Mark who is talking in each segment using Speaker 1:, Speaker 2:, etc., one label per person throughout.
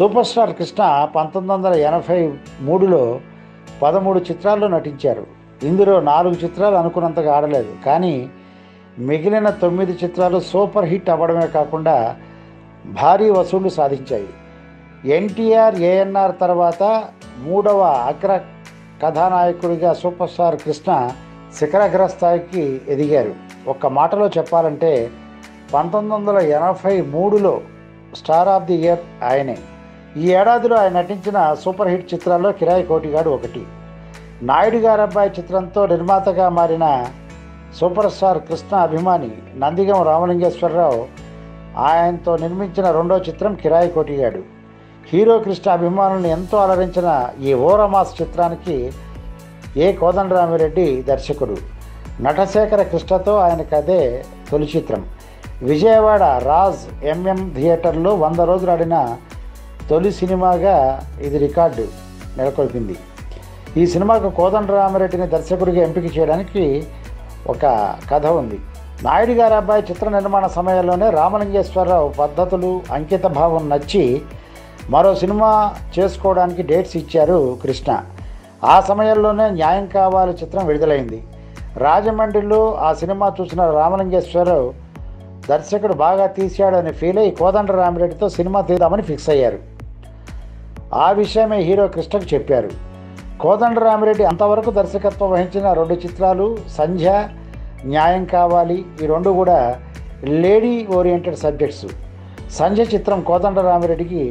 Speaker 1: Super star Krishna 1983లో 13 చిత్రాల్లో నటించారు. ఇందులో 4 చిత్రాలు అనుకున్నంతగా ఆడలేదు. కానీ మిగిలిన 9 చిత్రాలు సూపర్ హిట్ అవ్వడమే కాకుండా భారీ వసూళ్లు సాధించాయి. ఎన్టీఆర్, ఏఎన్ఆర్ తర్వాత 3వ అగ్ర కథానాయకుడిగా సూపర్ స్టార్ కృష్ణ శిఖరాగ్ర స్థాయికి ఎదిగారు. ఒక్క మాటలో చెప్పాలంటే 1983లో స్టార్ ఆఫ్ ది ఇయర్ ఆయనే. ఈ ఏడాదిలో ఆయన నటించిన సూపర్ హిట్ చిత్రాల్లో కిరాయి కోటిగాడు ఒకటి. నాయుడు గారి అబ్బాయి చిత్రంతో నిర్మాతగా మారిన సూపర్ స్టార్ కృష్ణ అభిమాని నందిగం రామలింగేశ్వరరావు ఆయనతో నిర్మించిన 2వ చిత్రం కిరాయి కోటిగాడు. హీరో కృష్ణ అభిమానులను ఎంతో అలరించిన ఈ ఓరమాస్ చిత్రానికి కోదండరామిరెడ్డి దర్శకుడు. నటశేఖర కృష్ణతో ఆయనకు అదే తొలి చిత్రం. విజయవాడ రాజ్ ఎంఎం థియేటర్లో 100 రోజులు ఆడిన తొలి సినిమాగా ఇది రికార్డు నెలకొల్పింది. ఈ సినిమాకు కోదండరామిరెడ్డిని దర్శకుడిగా ఎంపిక చేయడానికి ఒక కథ ఉంది. నాయుడు గారి అబ్బాయి చిత్ర నిర్మాణ సమయంలోనే రామలింగేశ్వరరావు పద్ధతులు, అంకిత భావం నచ్చి మరో సినిమా చేసుకోవడానికి డేట్స్ ఇచ్చారు కృష్ణ. ఆ సమయంలోనే న్యాయం కావాలి చిత్రం విడుదలైంది. రాజమండ్రిలో ఆ సినిమా చూసిన రామలింగేశ్వరరావు దర్శకుడు బాగా తీశాడని ఫీల్ అయ్యి కోదండరామిరెడ్డితో సినిమా తీద్దామని ఫిక్స్ అయ్యారు. ఆ విషయమే హీరో కృష్ణకు చెప్పారు. కోదండరామిరెడ్డి అంతవరకు దర్శకత్వం వహించిన 2 చిత్రాలు సంధ్య, న్యాయం కావాలి, ఈ 2 కూడా లేడీ ఓరియంటెడ్ సబ్జెక్ట్స్. సంధ్య చిత్రం కోదండరామిరెడ్డికి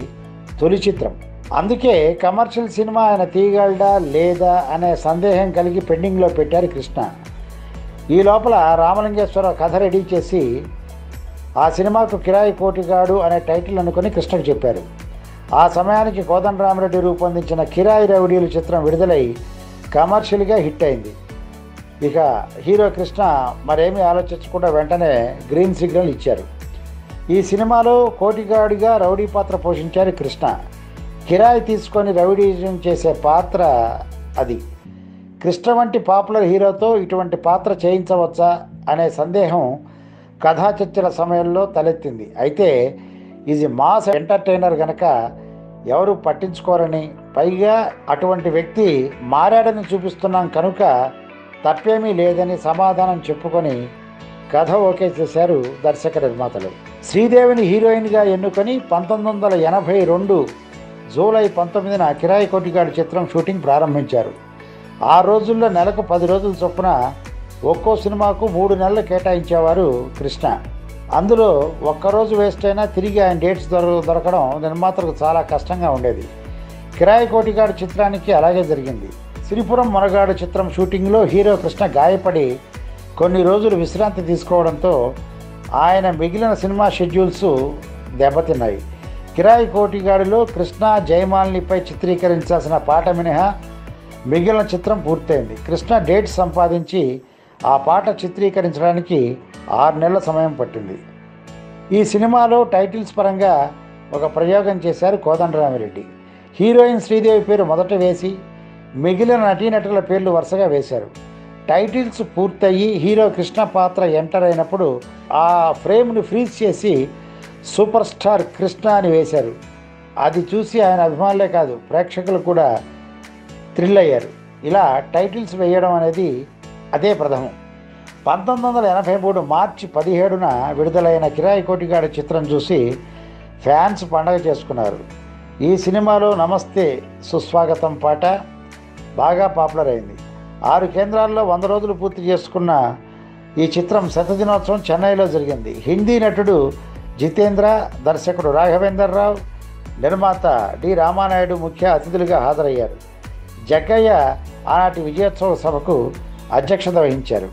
Speaker 1: తొలి చిత్రం. అందుకే కమర్షియల్ సినిమా ఆయన తీయగలడా లేదా అనే సందేహం కలిగి పెండింగ్లో పెట్టారు కృష్ణ. ఈ లోపల రామలింగేశ్వరరావు కథ రెడీ చేసి ఆ సినిమాకు కిరాయి కోటిగాడు అనే టైటిల్ అనుకుని కృష్ణకు చెప్పారు. ఆ సమయానికి కోదండరామిరెడ్డి రూపొందించిన కిరాయి రౌడీలు చిత్రం విడుదలై కమర్షియల్గా హిట్ అయింది. ఇక హీరో కృష్ణ మరేమీ ఆలోచించకుండా వెంటనే గ్రీన్ సిగ్నల్ ఇచ్చారు. ఈ సినిమాలో కోటిగాడిగా రౌడీ పాత్ర పోషించారు కృష్ణ. కిరాయి తీసుకొని రౌడీజం చేసే పాత్ర అది. కృష్ణ వంటి పాపులర్ హీరోతో ఇటువంటి పాత్ర చేయించవచ్చా అనే సందేహం కథా చర్చల సమయంలో తలెత్తింది. అయితే ఇది మాస్ ఎంటర్టైనర్ గనక ఎవరు పట్టించుకోరని, పైగా అటువంటి వ్యక్తి మారాడని చూపిస్తున్నాం కనుక తప్పేమీ లేదని సమాధానం చెప్పుకొని కథ ఓకే చేశారు దర్శక నిర్మాతలు. శ్రీదేవిని హీరోయిన్గా ఎన్నుకొని 1982 జూలై 19న కిరాయి కోటిగాడు చిత్రం షూటింగ్ ప్రారంభించారు. ఆ రోజుల్లో నెలకు 10 రోజుల చొప్పున ఒక్కో సినిమాకు 3 నెలలు కేటాయించేవారు కృష్ణ. అందులో ఒక్కరోజు వేస్ట్ అయినా తిరిగి ఆయన డేట్స్ దొరకడం నిర్మాతలకు చాలా కష్టంగా ఉండేది. కిరాయి కోటిగాడు చిత్రానికి అలాగే జరిగింది. సిరిపురం మునగాడు చిత్రం షూటింగ్లో హీరో కృష్ణ గాయపడి కొన్ని రోజులు విశ్రాంతి తీసుకోవడంతో ఆయన మిగిలిన సినిమా షెడ్యూల్స్ దెబ్బతిన్నాయి. కిరాయి కోటిగాడిలో కృష్ణ జయమాలినిపై చిత్రీకరించాల్సిన పాట మినహా మిగిలిన చిత్రం పూర్తయింది. కృష్ణ డేట్స్ సంపాదించి ఆ పాట చిత్రీకరించడానికి 6 నెలల సమయం పట్టింది. ఈ సినిమాలో టైటిల్స్ పరంగా ఒక ప్రయోగం చేశారు కోదండరామిరెడ్డి. హీరోయిన్ శ్రీదేవి పేరు మొదట వేసి మిగిలిన నటీనటుల పేర్లు వరుసగా వేశారు. టైటిల్స్ పూర్తయ్యి హీరో కృష్ణ పాత్ర ఎంటర్ అయినప్పుడు ఆ ఫ్రేమ్ని ఫ్రీజ్ చేసి సూపర్ స్టార్ కృష్ణ అని వేశారు. అది చూసి ఆయన అభిమానులే కాదు ప్రేక్షకులు కూడా థ్రిల్ అయ్యారు. ఇలా టైటిల్స్ వేయడం అనేది అదే ప్రథమం. 1983 మార్చి 17న విడుదలైన కిరాయి కోటిగాడు చిత్రం చూసి ఫ్యాన్స్ పండగ చేసుకున్నారు. ఈ సినిమాలో నమస్తే సుస్వాగతం పాట బాగా పాపులర్ అయింది. 6 కేంద్రాల్లో 100 రోజులు పూర్తి చేసుకున్న ఈ చిత్రం శతదినోత్సవం చెన్నైలో జరిగింది. హిందీ నటుడు జితేంద్ర, దర్శకుడు రాఘవేందర్ రావు, నిర్మాత డి రామానాయుడు ముఖ్య అతిథులుగా హాజరయ్యారు. జగ్గయ్య ఆనాటి విజయోత్సవ సభకు అధ్యక్షత వహించారు.